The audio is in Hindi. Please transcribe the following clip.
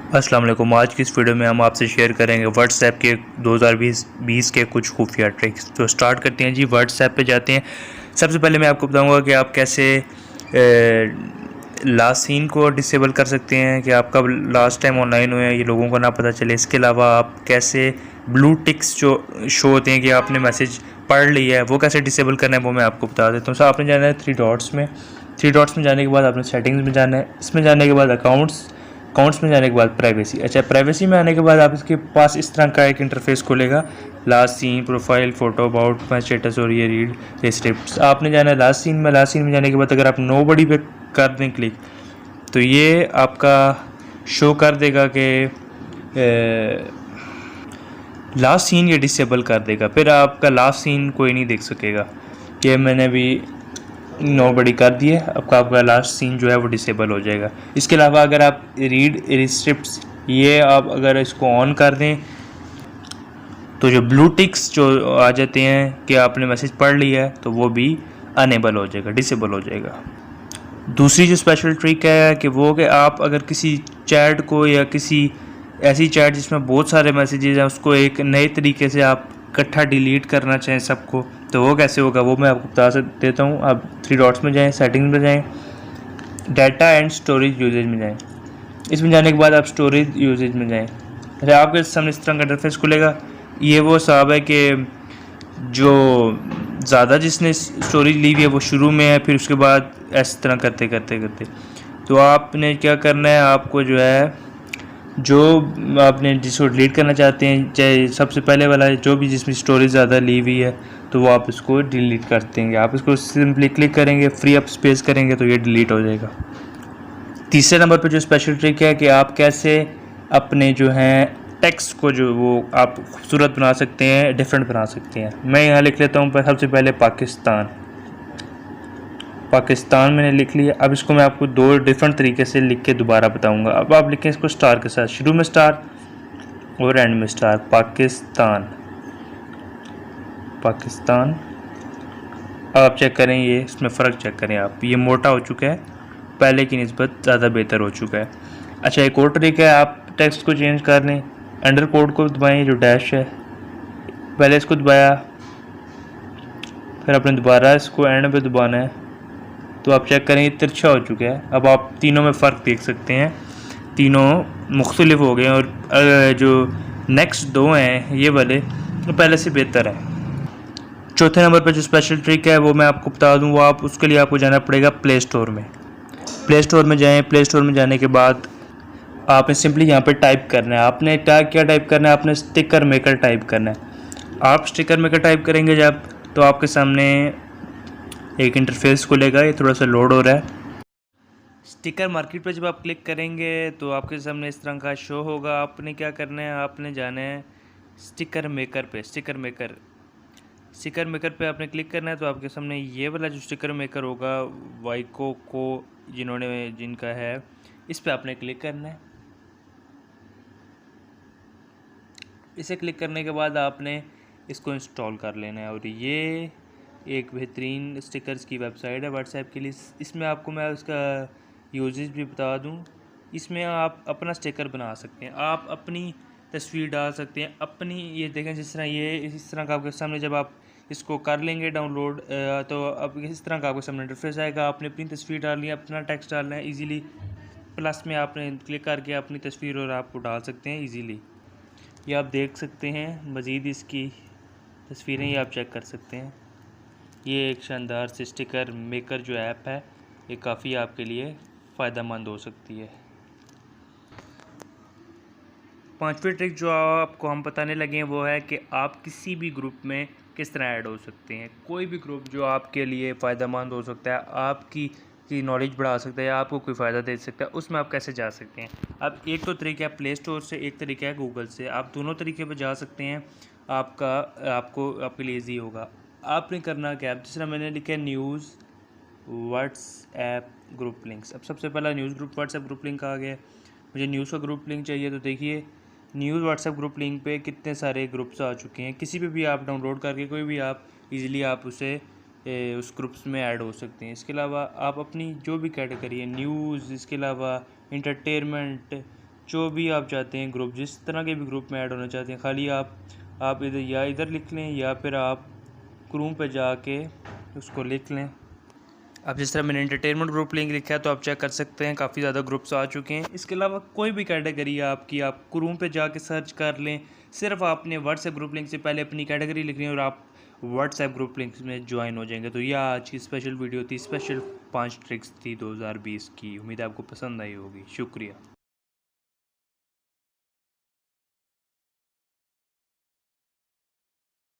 अस्सलाम वालेकुम। आज की इस वीडियो में हम आपसे शेयर करेंगे व्हाट्सएप के 2020 के कुछ खुफिया ट्रिक्स। तो स्टार्ट करते हैं जी। व्हाट्सएप पे जाते हैं। सबसे पहले मैं आपको बताऊंगा कि आप कैसे लास्ट सीन को डिसेबल कर सकते हैं कि आप कब लास्ट टाइम ऑनलाइन हुए हैं ये लोगों को ना पता चले। इसके अलावा आप कैसे ब्लू टिक्स जो शो होते हैं कि आपने मैसेज पढ़ लिया है वो कैसे डिसेबल करना है वो मैं आपको बता देता हूँ। सो आपने जाना है थ्री डॉट्स में जाने के बाद आपने सेटिंग्स में जाना है। इसमें जाने के बाद अकाउंट्स में जाने के बाद प्राइवेसी। अच्छा, प्राइवेसी में आने के बाद आप इसके पास इस तरह का एक इंटरफेस खुलेगा। Last seen, profile, photo, about, my status और ये रीड रिस्ट्रिक्ट्स। आपने जाना है लास्ट सीन में जाने के बाद अगर आप नो बडी पे कर दें क्लिक तो ये आपका शो कर देगा कि लास्ट सीन ये डिसेबल कर देगा। फिर आपका लास्ट सीन कोई नहीं देख सकेगा। ये मैंने भी नो बडी कर दिए। आपका लास्ट सीन जो है वो डिसेबल हो जाएगा। इसके अलावा अगर आप रीड रिस्ट्रिक्ट्स ये आप अगर इसको ऑन कर दें तो जो ब्लू टिक्स जो आ जाते हैं कि आपने मैसेज पढ़ लिया है तो वो भी अनेबल हो जाएगा, डिसेबल हो जाएगा। दूसरी जो स्पेशल ट्रिक है कि वो कि आप अगर किसी चैट को या किसी ऐसी चैट जिसमें बहुत सारे मैसेजेस हैं उसको एक नए तरीके से आप इकट्ठा डिलीट करना चाहें सबको तो वो कैसे होगा वो मैं आपको बता देता हूँ। आप थ्री डॉट्स में जाएं, सेटिंग्स में जाएं, डाटा एंड स्टोरेज यूजेज में जाएं। इसमें जाने के बाद आप स्टोरेज यूजेज में जाएं। अच्छा, आपके सामने इस तरह का इंटरफेस खुलेगा। ये वो हिसाब है कि जो ज़्यादा जिसने स्टोरेज ली हुई है वो शुरू में है, फिर उसके बाद इस तरह करते करते करते तो आपने क्या करना है, आपको जो है जो आपने जिसको डिलीट करना चाहते हैं चाहे सबसे पहले वाला जो भी जिसमें स्टोरेज ज़्यादा ली हुई है तो वो आप इसको डिलीट कर देंगे। आप इसको सिंपली क्लिक करेंगे, फ्री अप स्पेस करेंगे तो ये डिलीट हो जाएगा। तीसरे नंबर पे जो स्पेशल ट्रिक है कि आप कैसे अपने जो हैं टेक्स्ट को जो वो आप खूबसूरत बना सकते हैं, डिफरेंट बना सकते हैं। मैं यहाँ लिख लेता हूँ सबसे पहले पाकिस्तान मैंने लिख लिया। अब इसको मैं आपको दो डिफरेंट तरीके से लिख के दोबारा बताऊंगा। अब आप लिखें इसको स्टार के साथ, शुरू में स्टार और एंड में स्टार। पाकिस्तान। अब आप चेक करें, ये इसमें फ़र्क चेक करें आप, ये मोटा हो चुका है, पहले की निस्बत ज़्यादा बेहतर हो चुका है। अच्छा, एक और तरीका है, आप टेक्स्ट को चेंज कर लें, अंडर कोड को दबाएँ, जो डैश है पहले इसको दबाया, फिर आपने दोबारा इसको एंड पे दबाना है तो आप चेक करें ये तिरछा हो चुका है। अब आप तीनों में फ़र्क देख सकते हैं, तीनों मुख्तलिफ हो गए और जो नेक्स्ट दो हैं ये वाले तो पहले से बेहतर है। चौथे नंबर पर जो स्पेशल ट्रिक है वो मैं आपको बता दूं, वो आप उसके लिए आपको जाना पड़ेगा प्ले स्टोर में। प्ले स्टोर में जाएँ, प्ले स्टोर में जाने के बाद आपने सिंपली यहाँ पे टाइप करना है। आपने क्या टाइप करना है, आपने स्टिकर मेकर टाइप करना है। आप स्टिकर मेकर टाइप करेंगे जब तो आपके सामने एक इंटरफेस खुलेगा। ये थोड़ा सा लोड हो रहा है। स्टिकर मार्केट पर जब आप क्लिक करेंगे तो आपके सामने इस तरह का शो होगा। आपने क्या करना है, आपने जाना है स्टिकर मेकर पे। स्टिकर मेकर पे आपने क्लिक करना है तो आपके सामने ये वाला जो स्टिकर मेकर होगा वाइको को जिनका है, इस पे आपने क्लिक करना है। इसे क्लिक करने के बाद आपने इसको इंस्टॉल कर लेना है और ये एक बेहतरीन स्टिकर्स की वेबसाइट है व्हाट्सएप के लिए। इसमें आपको मैं उसका यूजेस भी बता दूं। इसमें आप अपना स्टिकर बना सकते हैं, आप अपनी तस्वीर डाल सकते हैं अपनी। ये देखें जिस तरह ये इस तरह का आपके सामने जब आप इसको कर लेंगे डाउनलोड तो अब इस तरह का आपके सामने इंटरफेस आएगा। आपने अपनी तस्वीर डालनी है, अपना टेक्स्ट डालना है ईजीली। प्लस में आपने क्लिक करके अपनी तस्वीर और आपको डाल सकते हैं ईजीली। ये आप देख सकते हैं, मज़ीद इसकी तस्वीरें ये आप चेक कर सकते हैं। ये एक शानदार सी स्टिकर मेकर जो ऐप है ये काफ़ी आपके लिए फ़ायदेमंद हो सकती है। पांचवी ट्रिक जो आपको हम बताने लगे हैं वो है कि आप किसी भी ग्रुप में किस तरह ऐड हो सकते हैं। कोई भी ग्रुप जो आपके लिए फ़ायदेमंद हो सकता है, आपकी नॉलेज बढ़ा सकता है या आपको कोई फ़ायदा दे सकता है, उसमें आप कैसे जा सकते हैं। अब एक तो तरीका है प्ले स्टोर से, एक तरीका है गूगल से। आप दोनों तरीके पर जा सकते हैं। आपके लिए ईजी होगा। आपने करना क्या है, जिस तरह मैंने लिखा है न्यूज़ व्हाट्सएप ग्रुप लिंक्स। अब सबसे पहला news group WhatsApp group link आ गया। मुझे न्यूज़ का ग्रुप लिंक चाहिए तो देखिए न्यूज़ व्हाट्सएप ग्रुप लिंक पे कितने सारे ग्रुप्स आ चुके हैं। किसी पे भी आप डाउनलोड करके कोई भी आप इजीली आप उस ग्रुप्स में ऐड हो सकते हैं। इसके अलावा आप अपनी जो भी कैटेगरी है न्यूज़, इसके अलावा इंटरटेनमेंट, जो भी आप चाहते हैं ग्रुप, जिस तरह के भी ग्रुप में ऐड होना चाहते हैं, खाली आप इधर लिख लें या फिर आप क्रोम पे जाके उसको लिख लें। अब जिस तरह मैंने एंटरटेनमेंट ग्रुप लिंक लिखा है तो आप चेक कर सकते हैं, काफ़ी ज़्यादा ग्रुप्स आ चुके हैं। इसके अलावा कोई भी कैटेगरी है आपकी, आप क्रोम पे जाके सर्च कर लें। सिर्फ आपने व्हाट्सएप ग्रुप लिंक से पहले अपनी कैटेगरी लिखनी है और आप व्हाट्सएप ग्रुप लिंक में ज्वाइन हो जाएंगे। तो यह आज की स्पेशल वीडियो थी, स्पेशल 5 ट्रिक्स थी 2020 की। उम्मीद है आपको पसंद आई होगी। शुक्रिया।